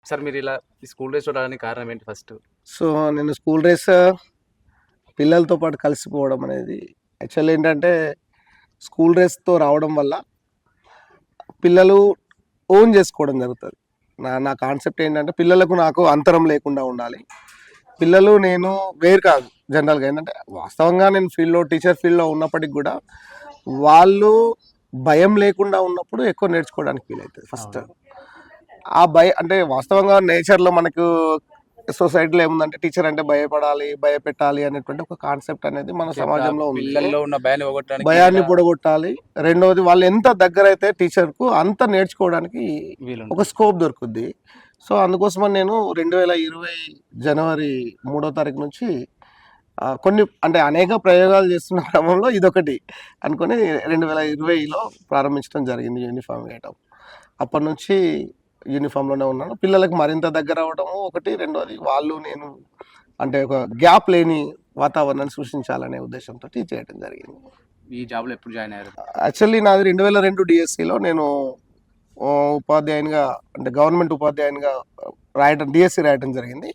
Sir మీరు ఇలా ఈ స్కూల్ డేస్‌లో రావడానికి కారణం ఏంటి ఫస్ట్? సో, నేను స్కూల్ డేస్ పిల్లలతో పాటు కలిసిపోవడం అనేది యాక్చువల్లీ ఏంటంటే, స్కూల్ డ్రెస్‌తో రావడం వల్ల పిల్లలు ఓన్ చేసుకోవడం జరుగుతది. నా కాన్సెప్ట్ ఏంటంటే, పిల్లలకు నాకు అంతరం లేకుండా ఉండాలి. పిల్లలు నేను వేరు కాదు జనరల్‌గా. ఏంటంటే, వాస్తవంగా నేను టీచర్ ఫీల్డ్‌లో ఉన్నప్పటికి గూడా, వాళ్ళు భయం లేకుండా ఉన్నప్పుడు ఎక్కువ నేర్చుకోవడానికి వీలైతది ఫస్ట్. ఆ అంటే వాస్తవంగా నేచర్‌లో మనకు సొసైటీలో ఏముందంటే టీచర్ అంటే భయపడాలి, భయపెట్టాలి అనేటువంటి ఒక కాన్సెప్ట్ అనేది మన సమాజంలో ఉంది. పిల్లల్లో ఉన్న భయాన్ని పోగొట్టడానికి భయాన్ని పొడగొట్టాలి. రెండోది వాళ్ళు ఎంత దగ్గరైతే టీచర్‌కు అంత నేర్చుకోవడానికి ఒక స్కోప్ దొరుకుద్ది. సో, అందుకోసమని నేను 2020 జనవరి 3వ తారీఖు నుంచి కొన్ని అంటే అనేక ప్రయోగాలు చేస్తున్న క్రమంలో ఇదొకటి అనుకొని 2020లో ప్రారంభించడం జరిగింది యూనిఫామ్ వేయటం. అప్పటి నుంచి యూనిఫామ్‌లోనే ఉన్నాను. పిల్లలకు మరింత దగ్గర అవ్వడము ఒకటి, రెండోది వాళ్ళు నేను అంటే ఒక గ్యాప్ లేని వాతావరణాన్ని సృష్టించాలనే ఉద్దేశంతో చేయడం జరిగింది. ఈ జాబ్‌లో ఎప్పుడు జాయిన్ అయ్యారు? యాక్చువల్లీ నాది 2002 డిఎస్సిలో నేను ఉపాధ్యాయునిగా అంటే గవర్నమెంట్ ఉపాధ్యాయునిగా డిఎస్సి రాయడం జరిగింది.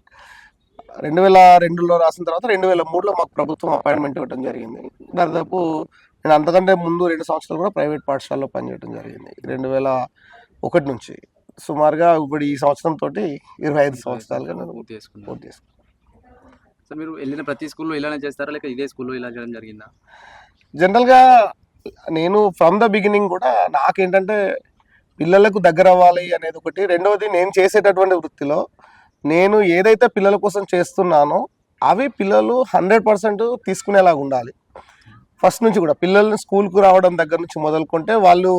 2002లో రాసిన తర్వాత 2003లో మాకు ప్రభుత్వం అపాయింట్మెంట్ ఇవ్వడం జరిగింది. దాదాపు నేను అంతకంటే ముందు 2 సంవత్సరాలు కూడా ప్రైవేట్ పాఠశాలలో పనిచేయడం జరిగింది. 2001 నుంచి సుమారుగా ఇప్పుడు ఈ సంవత్సరంతో 25 సంవత్సరాలుగా నేను పూర్తి చేసుకున్నాను. సో మీరు వెళ్ళిన ప్రతి స్కూల్లో ఇలానే చేస్తారా, లేక ఇదే స్కూల్లో ఇలా చేయడం జరిగిందా? జనరల్గా నేను ఫ్రమ్ ద బిగినింగ్ కూడా నాకేంటంటే పిల్లలకు దగ్గర అవ్వాలి అనేది ఒకటి, రెండవది నేను చేసేటటువంటి వృత్తిలో నేను ఏదైతే పిల్లల కోసం చేస్తున్నానో అవి పిల్లలు 100% తీసుకునేలాగా ఉండాలి. ఫస్ట్ నుంచి కూడా పిల్లల్ని స్కూల్కు రావడం దగ్గర నుంచి మొదలుకుంటే వాళ్ళు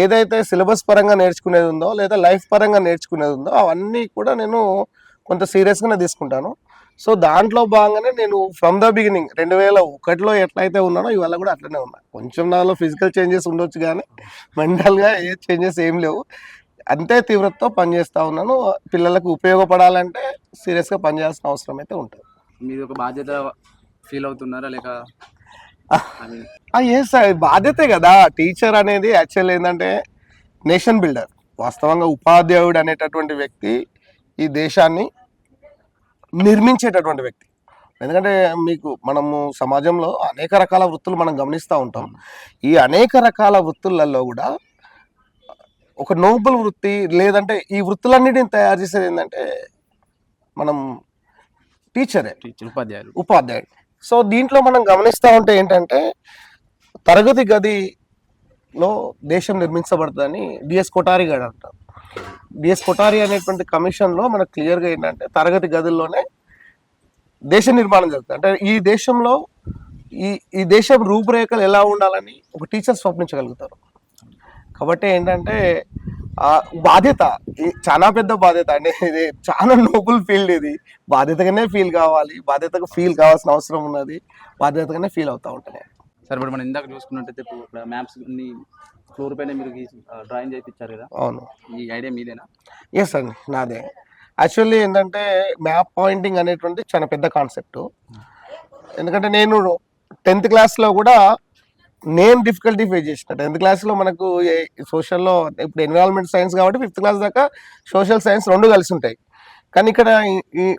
ఏదైతే సిలబస్ పరంగా నేర్చుకునేది ఉందో లేదా లైఫ్ పరంగా నేర్చుకునేది ఉందో అవన్నీ కూడా నేను కొంత సీరియస్గానే తీసుకుంటాను. సో దాంట్లో భాగంగానే నేను ఫ్రమ్ ద బిగినింగ్ 2001లో ఎట్లయితే ఉన్నానో ఇవాళ కూడా అట్లనే ఉన్నా. కొంచెం నాలో ఫిజికల్ చేంజెస్ ఉండొచ్చు కానీ మెంటల్గా ఏ చేంజెస్ ఏం లేవు. అంతే తీవ్రతతో పనిచేస్తూ ఉన్నాను. పిల్లలకు ఉపయోగపడాలంటే సీరియస్గా పనిచేయాల్సిన అవసరం అయితే ఉంటుంది. మీరు ఒక బాధ్యత ఫీల్ అవుతున్నారా, లేక ఎస్ బాధ్యతే కదా. టీచర్ అనేది యాక్చువల్ ఏంటంటే నేషన్ బిల్డర్. వాస్తవంగా ఉపాధ్యాయుడు అనేటటువంటి వ్యక్తి ఈ దేశాన్ని నిర్మించేటటువంటి వ్యక్తి. ఎందుకంటే మనము సమాజంలో అనేక రకాల వృత్తులు మనం గమనిస్తూ ఉంటాం. ఈ అనేక రకాల వృత్తులలో కూడా ఒక నోబుల్ వృత్తి లేదంటే ఈ వృత్తులన్నిటిని తయారు చేసేది ఏంటంటే మనం టీచరే, ఉపాధ్యాయుడు. సో దీంట్లో మనం గమనిస్తూ ఉంటే ఏంటంటే తరగతి గదిలో దేశం నిర్మించబడుతుందని డిఎస్ కొఠారి గారు అంటారు. డిఎస్ కొఠారి అనేటువంటి కమిషన్లో మనకు క్లియర్గా ఏంటంటే తరగతి గదుల్లోనే దేశ నిర్మాణం జరుగుతుంది. అంటే ఈ దేశంలో ఈ దేశం రూపురేఖలు ఎలా ఉండాలని ఒక టీచర్ స్వప్నించగలుగుతారు. కాబట్టి ఏంటంటే బాధ్యత చాలా పెద్ద బాధ్యత అండి. ఇది చాలా నోబుల్ ఫీల్డ్. ఇది బాధ్యతగానే బాధ్యతగా ఫీల్ కావాల్సిన అవసరం ఉన్నది. బాధ్యతగానే ఫీల్ అవుతూ ఉంటాయి. సార్ ఇప్పుడు మనం ఇందాక చూసుకున్నట్టయితే మ్యాప్స్ ఫ్లోర్ పైన మీరు డ్రాయింగ్ చేయించారు కదా, అవును, ఈ ఐడియా మీదేనా? ఎస్ అండి, నాదే. యాక్చువల్లీ ఏంటంటే మ్యాప్ పాయింటింగ్ అనేటువంటి చాలా పెద్ద కాన్సెప్ట్. ఎందుకంటే నేను 10th క్లాస్లో కూడా నేను డిఫికల్టీ ఫేస్ చేసిన. 10th క్లాస్లో మనకు సోషల్లో ఇప్పుడు ఎన్విరాన్మెంట్ సైన్స్ కాబట్టి 5th క్లాస్ దాకా సోషల్ సైన్స్ రెండు కలిసి ఉంటాయి. కానీ ఇక్కడ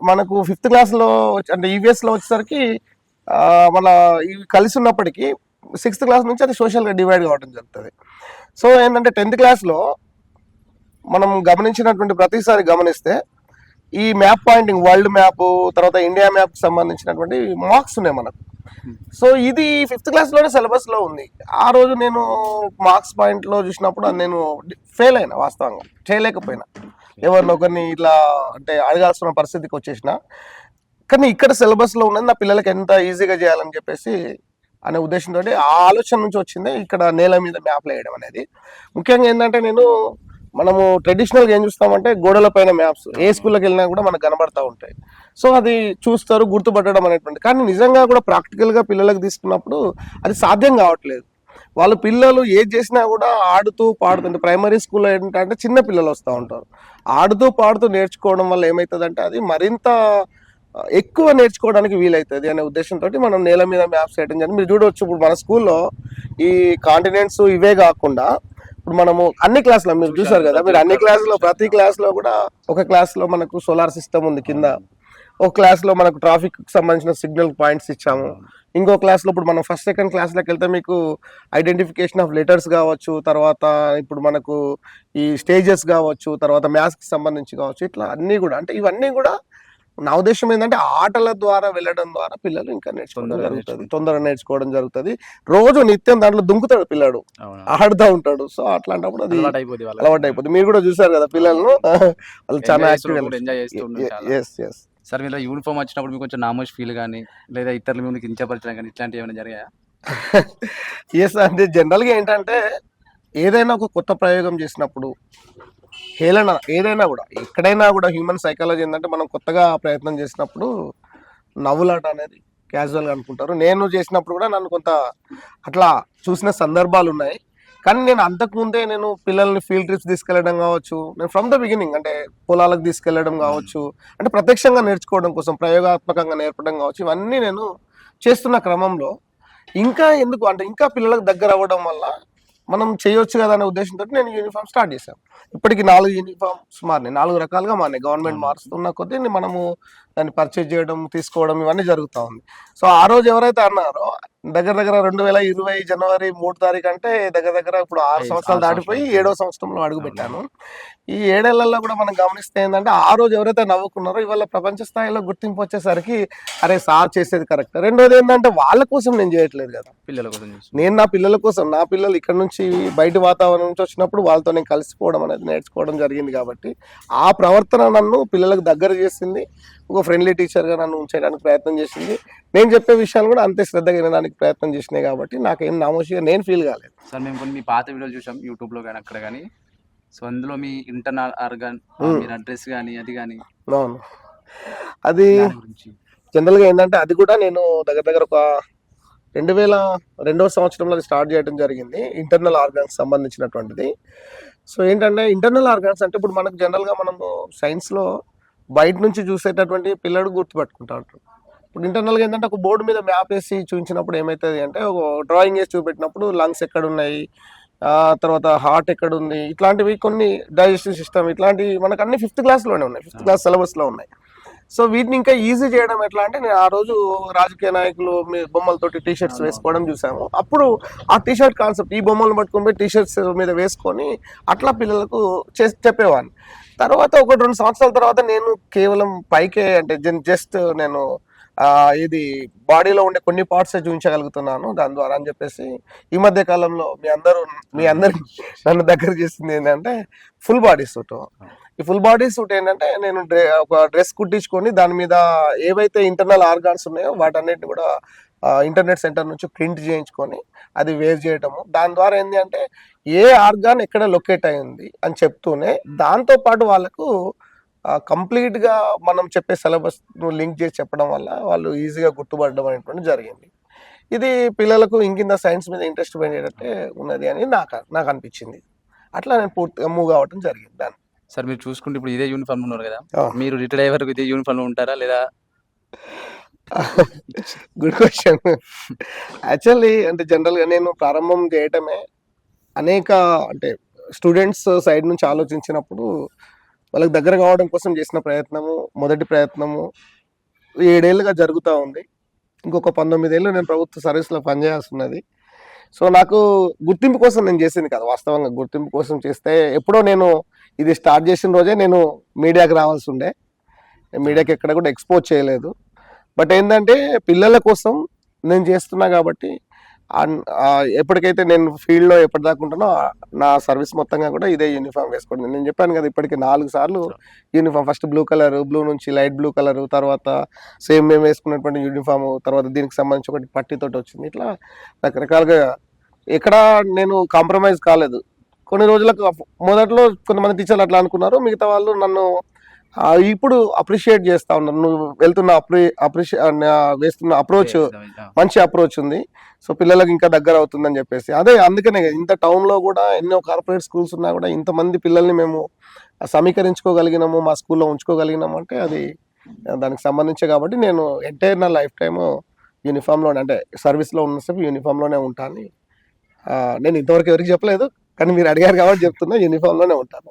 మనకు 5th క్లాస్లో అంటే ఈవీఎస్లో వచ్చేసరికి మన ఇవి కలిసి ఉన్నప్పటికీ 6th క్లాస్ నుంచి అది సోషల్గా డివైడ్ కావడం జరుగుతుంది. సో ఏంటంటే 10th క్లాస్లో మనం గమనించినటువంటి ప్రతిసారి గమనిస్తే ఈ మ్యాప్ పాయింటింగ్ వరల్డ్ మ్యాప్ తర్వాత ఇండియా మ్యాప్కి సంబంధించినటువంటి మార్క్స్ ఉన్నాయి మనకు. సో ఇది 5th క్లాస్లోనే సిలబస్లో ఉంది. ఆ రోజు నేను మార్క్స్ పాయింట్లో చూసినప్పుడు నేను ఫెయిల్ అయినా, వాస్తవంగా చేయలేకపోయినా, ఎవరినొకరిని ఇట్లా అంటే అడగాల్సిన పరిస్థితికి వచ్చేసిన. కానీ ఇక్కడ సిలబస్లో ఉన్నది నా పిల్లలకి ఎంత ఈజీగా చేయాలని చెప్పేసి అనే ఉద్దేశంతో ఆ ఆలోచన నుంచి వచ్చింది ఇక్కడ నేల మీద మ్యాప్లు వేయడం అనేది. ముఖ్యంగా ఏంటంటే మనము ట్రెడిషనల్గా ఏం చూస్తామంటే గోడల పైన మ్యాప్స్ ఏ స్కూల్లోకి వెళ్ళినా కూడా మనకు కనబడతా ఉంటాయి. సో అది చూస్తారు, గుర్తుపట్టడం అనేటువంటి. కానీ నిజంగా కూడా ప్రాక్టికల్గా పిల్లలకు తీసుకున్నప్పుడు అది సాధ్యం కావట్లేదు. పిల్లలు ఏది చేసినా కూడా ఆడుతూ పాడుతుంటే ప్రైమరీ స్కూల్లో ఏంటంటే చిన్న పిల్లలు వస్తూ ఉంటారు. ఆడుతూ పాడుతూ నేర్చుకోవడం వల్ల ఏమవుతుందంటే అది మరింత ఎక్కువ నేర్చుకోవడానికి వీలవుతుంది అనే ఉద్దేశంతో మనం నేల మీద మ్యాప్స్ వేయడం జరిగింది. మీరు చూడవచ్చు ఇప్పుడు మన స్కూల్లో ఈ కాంటినెంట్స్ ఇవే కాకుండా ఇప్పుడు మనము అన్ని క్లాసులో మీరు చూసారు కదా, మీరు అన్ని క్లాసులో ప్రతి క్లాస్లో కూడా ఒక క్లాస్లో మనకు సోలార్ సిస్టమ్ ఉంది కింద, ఒక క్లాస్లో మనకు ట్రాఫిక్ సంబంధించిన సిగ్నల్ పాయింట్స్ ఇచ్చాము, ఇంకో క్లాస్లో ఇప్పుడు మనం ఫస్ట్ సెకండ్ క్లాస్లోకి వెళ్తే మీకు ఐడెంటిఫికేషన్ ఆఫ్ లెటర్స్ కావచ్చు, తర్వాత ఇప్పుడు మనకు ఈ స్టేజెస్ కావచ్చు, తర్వాత మ్యాథ్స్కి సంబంధించి కావచ్చు, ఇట్లా అన్నీ కూడా అంటే ఇవన్నీ కూడా నా ఉద్దేశం ఏంటంటే ఆటల ద్వారా వెళ్ళడం ద్వారా పిల్లలు ఇంకా నేర్చుకోవడం జరుగుతుంది, తొందరగా నేర్చుకోవడం జరుగుతుంది. రోజు నిత్యం దాంట్లో దుంకుతాడు పిల్లాడు, ఆడుతూ ఉంటాడు. సో అట్లాంటప్పుడు అది అలవాటు అయిపోతుంది. మీరు కూడా చూసారు కదా పిల్లలను, వాళ్ళు చాలా యాక్టివ్. సార్ మీరు యూనిఫామ్ వచ్చినప్పుడు మీకు కొంచెం నామోష్ ఫీల్ కానీ లేదా ఇతరుల ముందుకు కించపరచడం కానీ ఇట్లాంటివి ఏమైనా జరిగాయా? ఎస్, అంటే జనరల్గా ఏంటంటే ఏదైనా ఒక కొత్త ప్రయోగం చేసినప్పుడు హేళన ఏదైనా కూడా ఎక్కడైనా కూడా హ్యూమన్ సైకాలజీ ఏంటంటే మనం కొత్తగా ప్రయత్నం చేసినప్పుడు నవ్వులాట అనేది క్యాజువల్గా అనుకుంటారు. నేను చేసినప్పుడు కూడా నన్ను కొంత అట్లా చూసిన సందర్భాలు ఉన్నాయి. కానీ నేను అంతకుముందే నేను పిల్లల్ని ఫీల్డ్ ట్రిప్స్ తీసుకెళ్ళడం కావచ్చు, నేను ఫ్రమ్ ద బిగినింగ్ అంటే పొలాలకు తీసుకెళ్ళడం కావచ్చు, అంటే ప్రత్యక్షంగా నేర్చుకోవడం కోసం ప్రయోగాత్మకంగా నేర్పడం కావచ్చు, ఇవన్నీ నేను చేస్తున్న క్రమంలో ఇంకా ఎందుకు అంటే ఇంకా పిల్లలకు దగ్గర అవ్వడం వల్ల మనం చేయొచ్చు కదా అనే ఉద్దేశంతో నేను యూనిఫామ్ స్టార్ట్ చేశాను. ఇప్పటికి 4 యూనిఫామ్స్ మారినాయి, 4 రకాలుగా మారినాయి. గవర్నమెంట్ మారుస్తున్న కొద్దీ మనము దాన్ని పర్చేజ్ చేయడం, తీసుకోవడం ఇవన్నీ జరుగుతూ ఉంది. సో ఆ రోజు ఎవరైతే అన్నారో దగ్గర 2020 జనవరి 3 తారీఖు అంటే దగ్గర ఇప్పుడు 6 సంవత్సరాలు దాటిపోయి 7వ సంవత్సరంలో అడుగు పెట్టాను. ఈ 7 ఏళ్లలో కూడా మనం గమనిస్తే ఏంటంటే ఆ రోజు ఎవరైతే నవ్వుకున్నారో ఇవాళ ప్రపంచ స్థాయిలో గుర్తింపు వచ్చేసరికి అరే సార్ చేసేది కరెక్ట్. రెండోది ఏంటంటే వాళ్ళ కోసం నేను చేయట్లేదు కదా, పిల్లల కోసం నేను నా పిల్లల కోసం, నా పిల్లలు ఇక్కడ నుంచి బయట వాతావరణం నుంచి వచ్చినప్పుడు వాళ్ళతో నేను కలిసిపోవడం అనేది నేర్చుకోవడం జరిగింది. కాబట్టి ఆ ప్రవర్తన నన్ను పిల్లలకు దగ్గర చేసింది, ఒక ఫ్రెండ్లీ టీచర్గా నన్ను ఉంచడానికి ప్రయత్నం చేసింది. నేను చెప్పే విషయాలు కూడా అంతే శ్రద్ధగా వినడానికి ప్రయత్నం చేసినాయి. కాబట్టి నాకేం నామోషిగా నేను ఫీల్ కాలేదు. సార్ మేము కొన్ని మీ పాత వీడియోలు చూసాం యూట్యూబ్లో కానీ అక్కడ కానీ, సో అందులో మీ ఇంటర్నల్ ఆర్గాన్ మీరు అడ్రస్ కానీ అది కానీ అవును, అది జనరల్గా ఏంటంటే అది కూడా నేను దగ్గర ఒక 2002వ సంవత్సరంలో అది స్టార్ట్ చేయడం జరిగింది, ఇంటర్నల్ ఆర్గాన్స్ సంబంధించినటువంటిది. సో ఏంటంటే ఇంటర్నల్ ఆర్గాన్స్ అంటే ఇప్పుడు మనకు జనరల్గా మనము సైన్స్లో బయట నుంచి చూసేటటువంటి పిల్లడు గుర్తుపెట్టుకుంటా ఉంటాడు. ఇప్పుడు ఇంటర్నల్గా ఏంటంటే ఒక బోర్డు మీద మ్యాప్ వేసి చూపించినప్పుడు ఏమవుతుంది అంటే ఒక డ్రాయింగ్ వేసి చూపెట్టినప్పుడు లంగ్స్ ఎక్కడ ఉన్నాయి, తర్వాత హార్ట్ ఎక్కడ ఉంది, ఇట్లాంటివి కొన్ని డైజెస్టివ్ సిస్టమ్ ఇట్లాంటివి మనకు అన్ని 5th క్లాస్లోనే ఉన్నాయి, 5th క్లాస్ సిలబస్లో ఉన్నాయి. సో వీటిని ఇంకా ఈజీ చేయడం ఎట్లా అంటే నేను ఆ రోజు రాజకీయ నాయకులు మీ బొమ్మలతోటి టీషర్ట్స్ వేసుకోవడం చూసాము. అప్పుడు ఆ టీషర్ట్ కాన్సెప్ట్ ఈ బొమ్మలు పట్టుకొని పోయి టీషర్ట్స్ మీద వేసుకొని అట్లా పిల్లలకు చెప్పేవాడిని. తర్వాత 1-2 సంవత్సరాల తర్వాత నేను కేవలం పైకే అంటే జస్ట్ నేను ఇది బాడీలో ఉండే కొన్ని పార్ట్స్ చూపించగలుగుతున్నాను దాని ద్వారా అని చెప్పేసి ఈ మధ్య కాలంలో మీ అందరి నన్ను దగ్గర చేసింది ఏంటంటే ఫుల్ బాడీ సూట్. ఈ ఫుల్ బాడీ సూట్ ఏంటంటే నేను ఒక డ్రెస్ కుట్టించుకొని దాని మీద ఏవైతే ఇంటర్నల్ ఆర్గాన్స్ ఉన్నాయో వాటన్నిటిని కూడా ఇంటర్నెట్ సెంటర్ నుంచి ప్రింట్ చేయించుకొని అది వేర్ చేయటము. దాని ద్వారా ఏంటి అంటే ఏ ఆర్గాన్ ఎక్కడ లొకేట్ అయింది అని చెప్తూనే దాంతోపాటు వాళ్ళకు కంప్లీట్గా మనం చెప్పే సిలబస్ లింక్ చేసి చెప్పడం వల్ల వాళ్ళు ఈజీగా గుర్తుపడడం అనేటువంటి జరిగింది. ఇది పిల్లలకు ఇంకింత సైన్స్ మీద ఇంట్రెస్ట్ పెంచేటట్టే ఉన్నది అని నాకు అనిపించింది. అట్లా నేను పూర్తిగా మూవ్ కావడం జరిగింది దాన్ని. సార్ మీరు చూసుకుంటే ఇప్పుడు ఇదే యూనిఫామ్ ఉన్నారు కదా, మీరు రిటైర్ అయ్యే వరకు ఇదే యూనిఫామ్ ఉంటారా లేదా? Good question. యాక్చువల్లీ అంటే జనరల్గా నేను ప్రారంభం చేయటమే అనేక అంటే స్టూడెంట్స్ సైడ్ నుంచి ఆలోచించినప్పుడు వాళ్ళకి దగ్గర కావడం కోసం చేసిన ప్రయత్నము, మొదటి ప్రయత్నము 7 ఏళ్ళుగా జరుగుతూ ఉంది. ఇంకొక 19 ఏళ్ళు నేను ప్రభుత్వ సర్వీస్లో పనిచేయాల్సి ఉన్నది. సో నాకు గుర్తింపు కోసం నేను చేసింది కాదు, వాస్తవంగా గుర్తింపు కోసం చేస్తే ఎప్పుడో నేను ఇది స్టార్ట్ చేసిన రోజే నేను మీడియాకి రావాల్సి ఉండే, మీడియాకి ఎక్కడ కూడా ఎక్స్పోజ్ చేయలేదు. బట్ ఏంటంటే పిల్లల కోసం నేను చేస్తున్నా కాబట్టి ఎప్పటికైతే నేను ఫీల్డ్లో ఎప్పటిదాకా ఉంటానో నా సర్వీస్ మొత్తంగా కూడా ఇదే యూనిఫామ్ వేసుకోండి. నేను చెప్పాను కదా ఇప్పటికి 4 సార్లు యూనిఫామ్, ఫస్ట్ బ్లూ నుంచి లైట్ బ్లూ కలర్, తర్వాత సేమ్ మేము వేసుకున్నటువంటి యూనిఫామ్, తర్వాత దీనికి సంబంధించి ఒకటి పట్టితోటి వచ్చింది. ఇట్లా రకరకాలుగా ఎక్కడ నేను కాంప్రమైజ్ కాలేదు. కొన్ని రోజులకు మొదట్లో కొంతమంది టీచర్లు అట్లా అనుకున్నారు, మిగతా వాళ్ళు నన్ను ఇప్పుడు అప్రిషియేట్ చేస్తా ఉన్నారు. నువ్వు వెళ్తున్న వేస్తున్న అప్రోచ్ మంచి అప్రోచ్ ఉంది, సో పిల్లలకు ఇంకా దగ్గర అవుతుందని చెప్పేసి. అదే అందుకనే ఇంత టౌన్లో కూడా ఎన్నో కార్పొరేట్ స్కూల్స్ ఉన్నా కూడా ఇంతమంది పిల్లల్ని మేము సమీకరించుకోగలిగినాము, మా స్కూల్లో ఉంచుకోగలిగినాము అంటే అది దానికి సంబంధించే. కాబట్టి నేను ఎంటైర్ నా లైఫ్ టైమ్ యూనిఫామ్లోనే అంటే సర్వీస్లో ఉన్నసేపు యూనిఫామ్లోనే ఉంటాను. నేను ఇంతవరకు ఎవరికి చెప్పలేదు, కానీ మీరు అడిగారు కాబట్టి చెప్తున్నా యూనిఫామ్ లోనే ఉంటాను.